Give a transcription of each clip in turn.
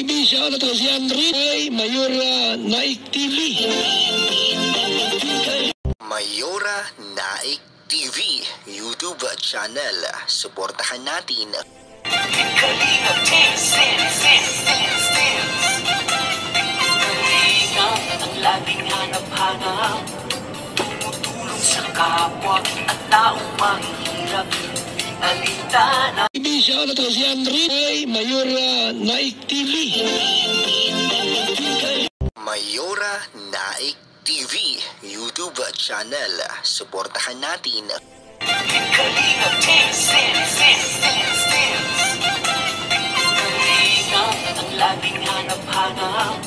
Siya na to si Henry ay Mayora Naik TV. Mayora Naik TV YouTube channel. Suportahan natin. Kalingap ang laging hanap-hanap, tumutulong sa kapwa at taong mahihirap. Alintana. Siya na to si Henry ay Mayora Naik TV. Mayora Naik TV YouTube channel. Suportahan natin. Kalingap ang laging hanap-hanap,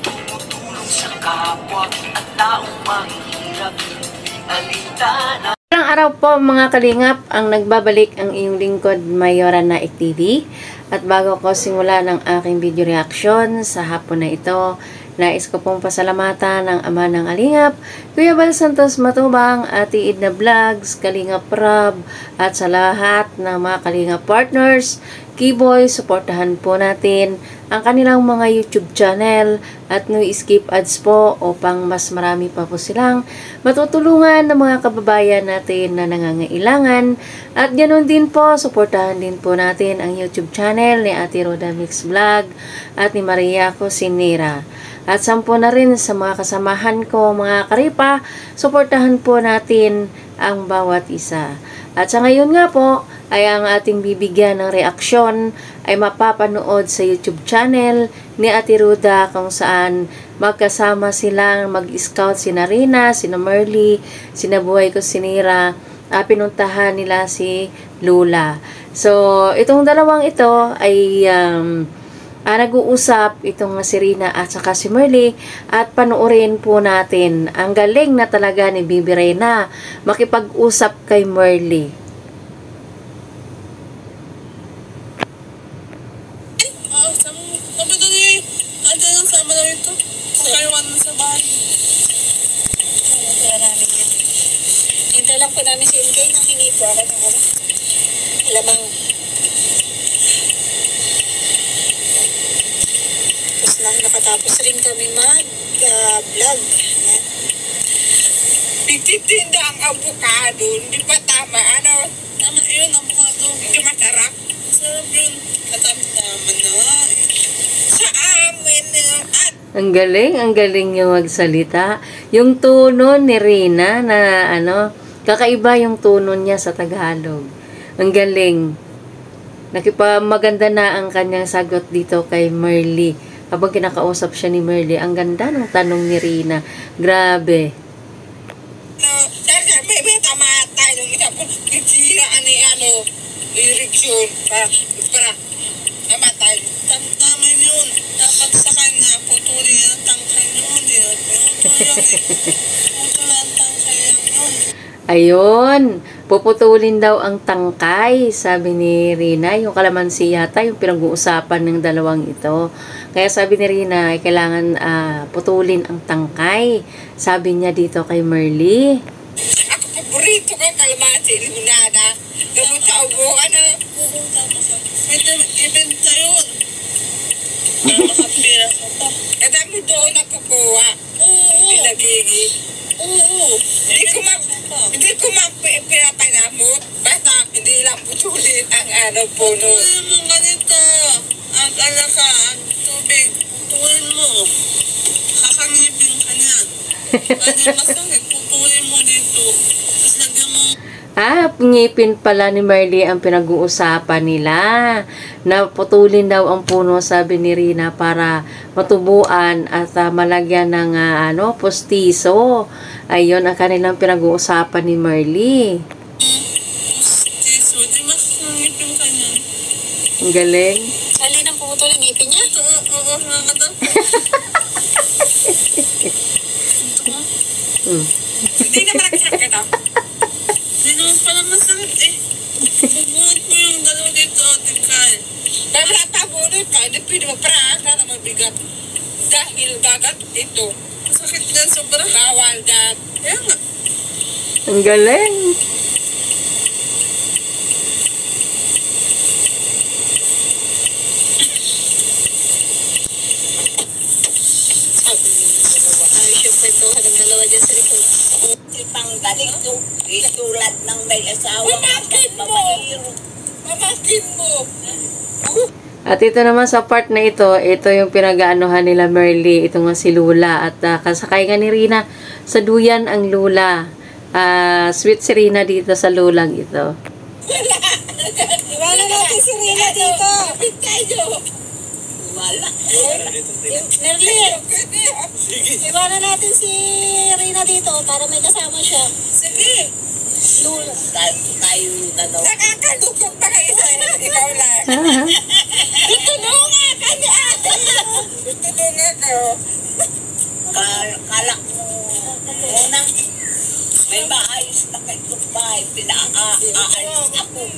tumutulong sa kapwa at taong mahihirap. Alintana. Ilang araw po mga kalingap ang nagbabalik ang iyong lingkod Mayora Naik TV. At bago ko simula ng aking video reaction sa hapon na ito, nais ko pong pasalamatan ng ama ng Kalingap, Kuya Bal Santos Matubang, Ate Edna Vlogs, Kalingap Rob, at sa lahat ng mga Kalingap partners, Keyboy, suportahan po natin ang kanilang mga YouTube channel at no-skip ads po upang mas marami pa po silang matutulungan ng mga kababayan natin na nangangailangan. At ganoon din po, suportahan din po natin ang YouTube channel ni Ate Roda Mix Vlog at ni Maria Cosinera. At sampo na rin sa mga kasamahan ko, mga karipa, suportahan po natin ang bawat isa. At sa ngayon nga po, ay ang ating bibigyan ng reaksyon ay mapapanood sa YouTube channel ni Ate Ruda kung saan magkasama silang mag-scout sina Rina, sina Merly, sina Buhay Cosinera, pinuntahan nila si Lula. So, itong dalawang ito ay nag-uusap itong si Rina at saka si Merly at panoorin po natin. Ang galing na talaga ni Bibi Reyna makipag-usap kay Merly. Hintay lang po namin si MK, nanghingi po ako ng alamang. Tapos nakatapos rin kami mag-vlog. Nagtitinda ang avocado, hindi pa tama. Tama yun, avocado. Hindi masarap. Sarap yun. Tama na. Sa amin, ang galing yung magsalita. Yung tono ni Rina na kakaiba yung tono niya sa Tagalog. Ang galing. Maganda na ang kanyang sagot dito kay Merly. Habang kinakausap siya ni Merly, ang ganda ng tanong ni Rina. Grabe. May tamatay nung isa po, siraan ni direksyon para namatay. Tama yun. Dapat sa kanya, putulin yan ang tangkay yun. Putulin ang tangkay yun. Ayun, puputulin daw ang tangkay, sabi ni Rina. Yung kalamansi yata, yung pinag-uusapan ng dalawang ito. Kaya sabi ni Rina, kailangan putulin ang tangkay. Sabi niya dito kay Merly. Ako paborito kang kalamansi, limonada. Gamot sa ubo, ibenta yun. Makapira ko pa. E dami doon nakukuha. Hindi nagiging. Hindi ko pinapinamot. Basta hindi lang putulin ang puno. Putulin mo ganito. Ang alakaan, tubig. Putulin mo. Kakangipin ka niyan. Hindi masakit. Putulin mo dito. Tapos lagyan mo. Ngipin pala ni Merly ang pinag-uusapan nila. Naputulin daw ang puno, sabi ni Rina, para matubuan at malagyan ng postiso. Ayun ang kanilang pinag-uusapan ni Merly. Postiso, di mas ngipin ka niyan. Ang galing. Sali nang pumutulin ngipin niya? Oo, nakakata. Hindi naman nagsarap ka na. Hindi naman pala masakit eh. Bubunot mo yung dalawa dito, tingkay. Dahil napabunot ka, hindi pwede mapraasa na mabigat. Dahil gagat ito. Masakit na sobra. Bawal dat. Kaya nga. Ang galing. ganito, tulad ng may asawa. Pamangkin mo! Pamangkin mo! At ito naman sa part na ito yung pinag-aanuhan nila Merly, ito nga si Lula. At kasakay nga ni Rina sa duyan ang Lula. Sweet si Rina dito sa lulang ito. Iwanan natin si Rina dito. Kapit tayo. Wala. Merly, iwanan natin si Rina dito para may kasama siya. Sige. Lula. Tayo dalawa. Nakakalukog pa kayo sa ikaw lang. Tutulungan ka ni ate. Tutulungan ko. Kala mo muna. May maayos na kayo bahay. Pinaaayos ako.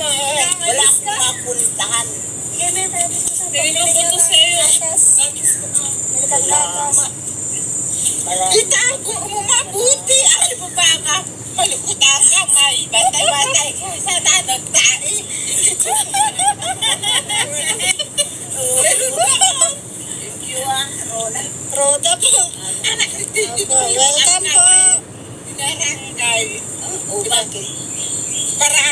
Wala akong mapuntahan. Nilubuto sa iyo. Itago mo mabuti. Ay, babaka. Palikutan ka, may batay-batay. Sana nagtae. Thank you, Roda. Roda po. Anak ni Tito. Welcome po. Pinarangay. Bakit? Para,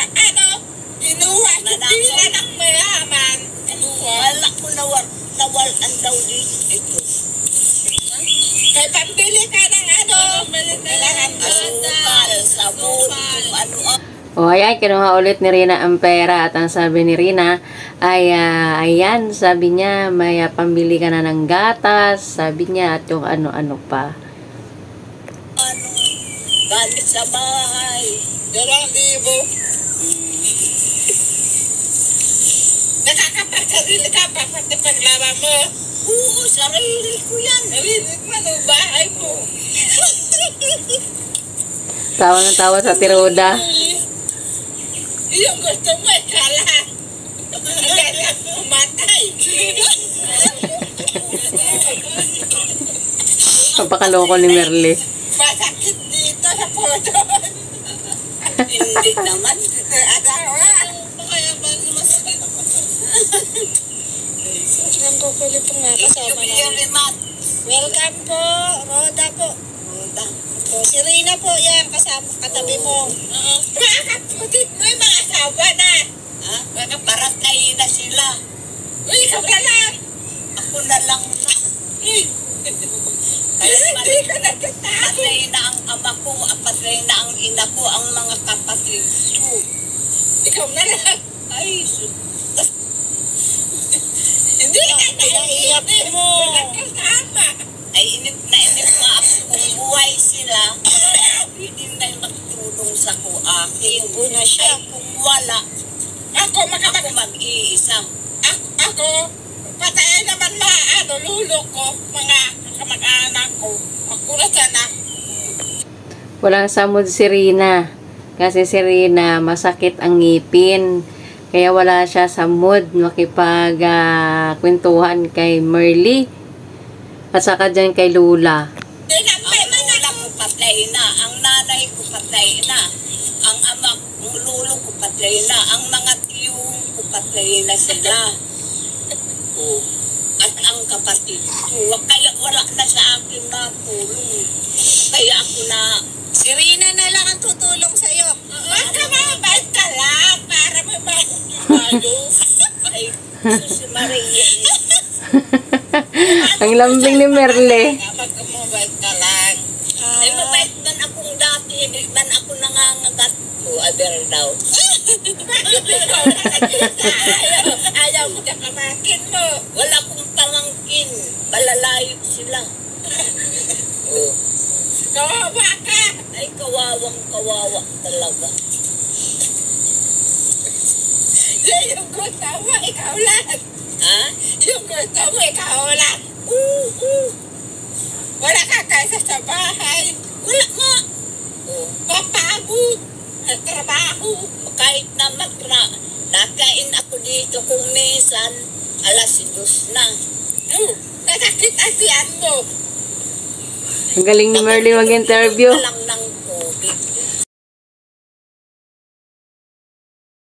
ginuha. Hindi anak mayaman. Wala ko nawalan daw dito. Kaya pambili ka ng kailangan asukal, sabon, O ayan, kinuha ulit ni Rina ang pera. At ang sabi ni Rina ay, ayan, sabi niya, may pambili ka na ng gatas, sabi niya, at yung ano-ano pa. Galit sa bahay. 2,000. Nakakapagkarili ka pa pati paglaba mo. Oo, sarili ko yan. Sarili ko, bahay mo. Tawa ng tawa sa tiroda. Yung gusto mo, kala. Matay. Papakaloko ni Merly. Masakit dito sa photo. Hindi naman. Adawa. Kaya ba masakit? Ang kukulit po nga kasama namin. Welcome po, Roda po. Roda. Si Rina po yan, kasama katabi mo. Mga kapatid mo yung mga asawa na. Ha? Mga paratay na sila. Uy, ikaw na lang. Ako na lang na. Hindi ka nagkatago. Patay na ang ama ko, patay na ang ina ko, ang mga kapatid ko. Ikaw na lang. Ay, hindi ka naiyak mo. Nakasama. Ay, inip nga ako kung buhay sila. Hindi na magtulong sa ko akin. Una siya. Ay, kung wala, ako mag-iisa. Ako, patay naman mga lulo ko, mga kamag-anak ko. Ako na sana. Walang samod si Rina. Kasi si Rina, masakit ang ngipin. Kaya wala siya sa mood makipag-kwentuhan kay Merly. At saka dyan kay Lula. Ang lula ko patay na. Ang nanay ko patay na. Ang ama, ang lulo ko patay na. Ang mga tiyong ko patay na sila. At ang kapatid ko. Kaya wala na sa akin na tulong. Kaya ako na... Si Rina na lang ang tutulong sa'yo. Baka mabait ka lang para mabago. Ay, si Maria. Ang lambing ni Merly. Baka mabait ka lang. Ay, mabait man akong dati. Hindi man ako nangangagat. Aber daw. Ayaw mo ka pamangkin mo. Wala akong pamangkin. Malalayo sila. Kawawa ka! Ay, kawawa talaga. Yung gusto mo, ikaw lang. Ha? Yung gusto mo, ikaw lang. Wala ka kaysa sa bahay. Wala nga. Papagod. Trabaho. Kahit na nakain ako dito kung minsan, 2:00 na. Nakakit ang tiyan mo. Ang galing ni Merly mag-interview. Lang ng tubig.